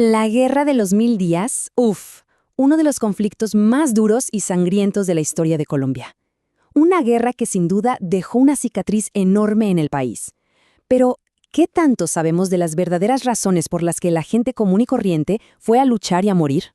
La Guerra de los Mil Días, uno de los conflictos más duros y sangrientos de la historia de Colombia. Una guerra que sin duda dejó una cicatriz enorme en el país. Pero, ¿qué tanto sabemos de las verdaderas razones por las que la gente común y corriente fue a luchar y a morir?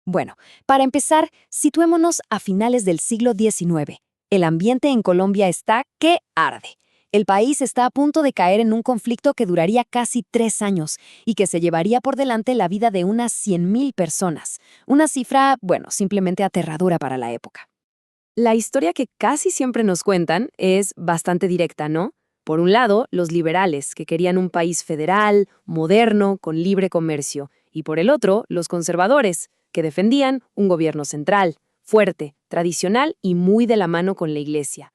Bueno, para empezar, situémonos a finales del siglo XIX. El ambiente en Colombia está que arde. El país está a punto de caer en un conflicto que duraría casi 3 años y que se llevaría por delante la vida de unas 100.000 personas. Una cifra, simplemente aterradora para la época. La historia que casi siempre nos cuentan es bastante directa, ¿no? Por un lado, los liberales, que querían un país federal, moderno, con libre comercio. Y por el otro, los conservadores, que defendían un gobierno central, fuerte, tradicional y muy de la mano con la Iglesia.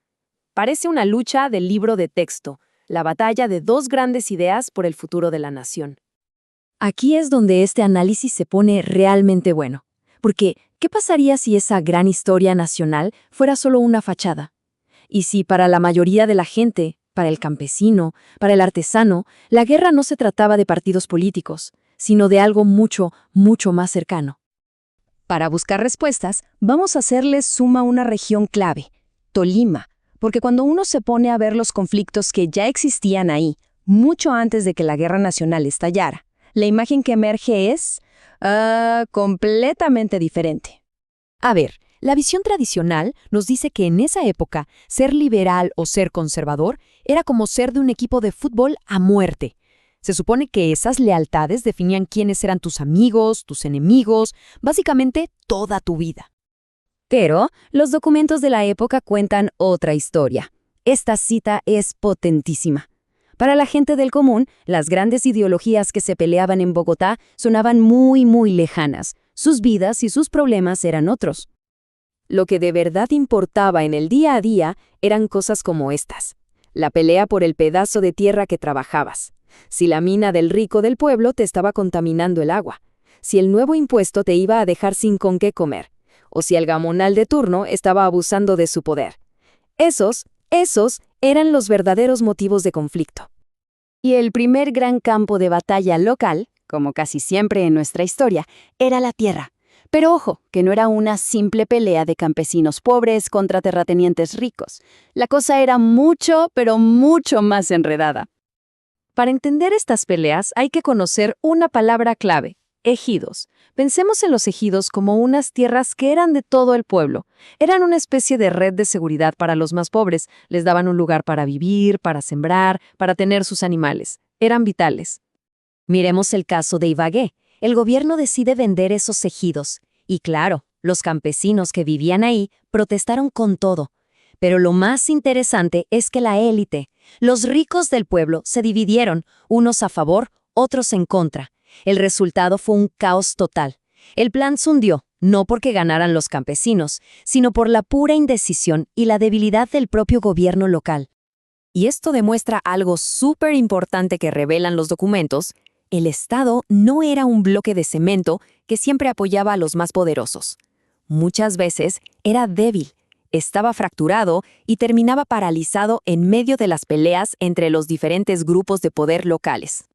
Parece una lucha del libro de texto, la batalla de dos grandes ideas por el futuro de la nación. Aquí es donde este análisis se pone realmente bueno. Porque, ¿qué pasaría si esa gran historia nacional fuera solo una fachada? Y si para la mayoría de la gente, para el campesino, para el artesano, la guerra no se trataba de partidos políticos, sino de algo mucho, mucho más cercano. Para buscar respuestas, vamos a hacerles suma una región clave, Tolima. Porque cuando uno se pone a ver los conflictos que ya existían ahí, mucho antes de que la guerra nacional estallara, la imagen que emerge es completamente diferente. A ver, la visión tradicional nos dice que en esa época, ser liberal o ser conservador era como ser de un equipo de fútbol a muerte. Se supone que esas lealtades definían quiénes eran tus amigos, tus enemigos, básicamente toda tu vida. Pero los documentos de la época cuentan otra historia. Esta cita es potentísima. Para la gente del común, las grandes ideologías que se peleaban en Bogotá sonaban muy, muy lejanas. Sus vidas y sus problemas eran otros. Lo que de verdad importaba en el día a día eran cosas como estas. La pelea por el pedazo de tierra que trabajabas. Si la mina del rico del pueblo te estaba contaminando el agua. Si el nuevo impuesto te iba a dejar sin con qué comer. O si el gamonal de turno estaba abusando de su poder. Esos eran los verdaderos motivos de conflicto. Y el primer gran campo de batalla local, como casi siempre en nuestra historia, era la tierra. Pero ojo, que no era una simple pelea de campesinos pobres contra terratenientes ricos. La cosa era mucho, pero mucho más enredada. Para entender estas peleas hay que conocer una palabra clave: ejidos. Pensemos en los ejidos como unas tierras que eran de todo el pueblo. Eran una especie de red de seguridad para los más pobres. Les daban un lugar para vivir, para sembrar, para tener sus animales. Eran vitales. Miremos el caso de Ibagué. El gobierno decide vender esos ejidos. Y claro, los campesinos que vivían ahí protestaron con todo. Pero lo más interesante es que la élite, los ricos del pueblo, se dividieron, unos a favor, otros en contra. El resultado fue un caos total. El plan se hundió, no porque ganaran los campesinos, sino por la pura indecisión y la debilidad del propio gobierno local. Y esto demuestra algo súper importante que revelan los documentos: el Estado no era un bloque de cemento que siempre apoyaba a los más poderosos. Muchas veces era débil, estaba fracturado y terminaba paralizado en medio de las peleas entre los diferentes grupos de poder locales.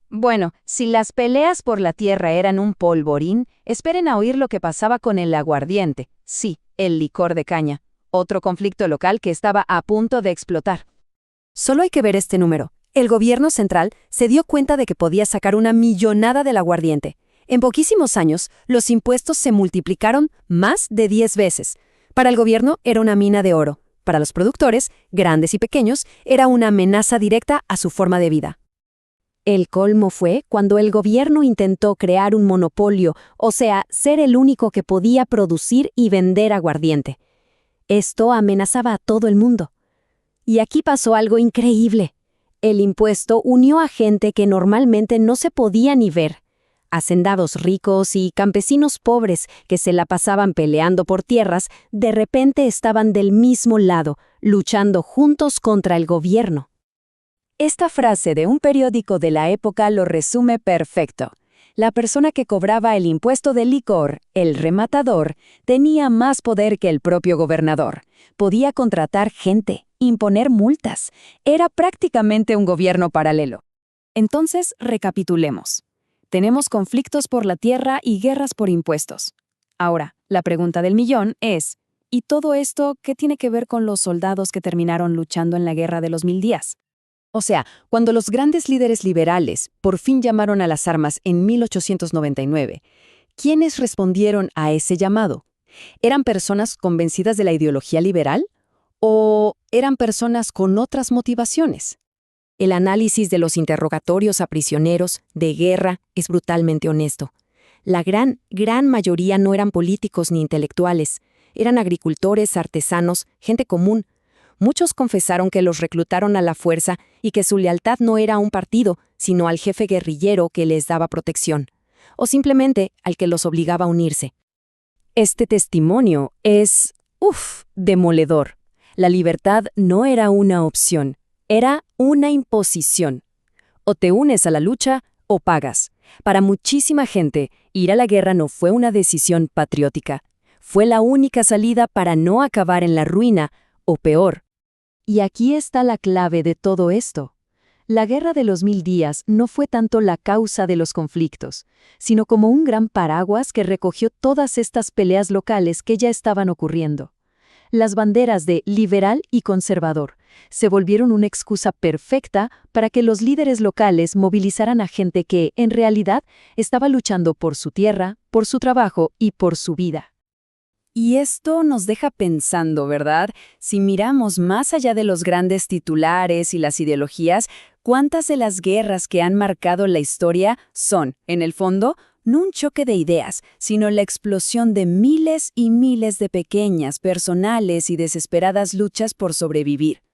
Bueno, si las peleas por la tierra eran un polvorín, esperen a oír lo que pasaba con el aguardiente. Sí, el licor de caña. Otro conflicto local que estaba a punto de explotar. Solo hay que ver este número. El gobierno central se dio cuenta de que podía sacar una millonada del aguardiente. En poquísimos años, los impuestos se multiplicaron más de 10 veces. Para el gobierno era una mina de oro. Para los productores, grandes y pequeños, era una amenaza directa a su forma de vida. El colmo fue cuando el gobierno intentó crear un monopolio, o sea, ser el único que podía producir y vender aguardiente. Esto amenazaba a todo el mundo. Y aquí pasó algo increíble. El impuesto unió a gente que normalmente no se podía ni ver. Hacendados ricos y campesinos pobres que se la pasaban peleando por tierras, de repente estaban del mismo lado, luchando juntos contra el gobierno. Esta frase de un periódico de la época lo resume perfecto. La persona que cobraba el impuesto del licor, el rematador, tenía más poder que el propio gobernador. Podía contratar gente, imponer multas. Era prácticamente un gobierno paralelo. Entonces, recapitulemos. Tenemos conflictos por la tierra y guerras por impuestos. Ahora, la pregunta del millón es, ¿y todo esto qué tiene que ver con los soldados que terminaron luchando en la Guerra de los 1000 días? O sea, cuando los grandes líderes liberales por fin llamaron a las armas en 1899, ¿quiénes respondieron a ese llamado? ¿Eran personas convencidas de la ideología liberal? ¿O eran personas con otras motivaciones? El análisis de los interrogatorios a prisioneros de guerra es brutalmente honesto. La gran mayoría no eran políticos ni intelectuales, eran agricultores, artesanos, gente común. Muchos confesaron que los reclutaron a la fuerza y que su lealtad no era a un partido, sino al jefe guerrillero que les daba protección, o simplemente al que los obligaba a unirse. Este testimonio es, demoledor. La libertad no era una opción, era una imposición. O te unes a la lucha o pagas. Para muchísima gente, ir a la guerra no fue una decisión patriótica. Fue la única salida para no acabar en la ruina, o peor. Y aquí está la clave de todo esto. La Guerra de los 1000 días no fue tanto la causa de los conflictos, sino como un gran paraguas que recogió todas estas peleas locales que ya estaban ocurriendo. Las banderas de liberal y conservador se volvieron una excusa perfecta para que los líderes locales movilizaran a gente que, en realidad, estaba luchando por su tierra, por su trabajo y por su vida. Y esto nos deja pensando, ¿verdad? Si miramos más allá de los grandes titulares y las ideologías, ¿cuántas de las guerras que han marcado la historia son, en el fondo, no un choque de ideas, sino la explosión de miles y miles de pequeñas, personales y desesperadas luchas por sobrevivir?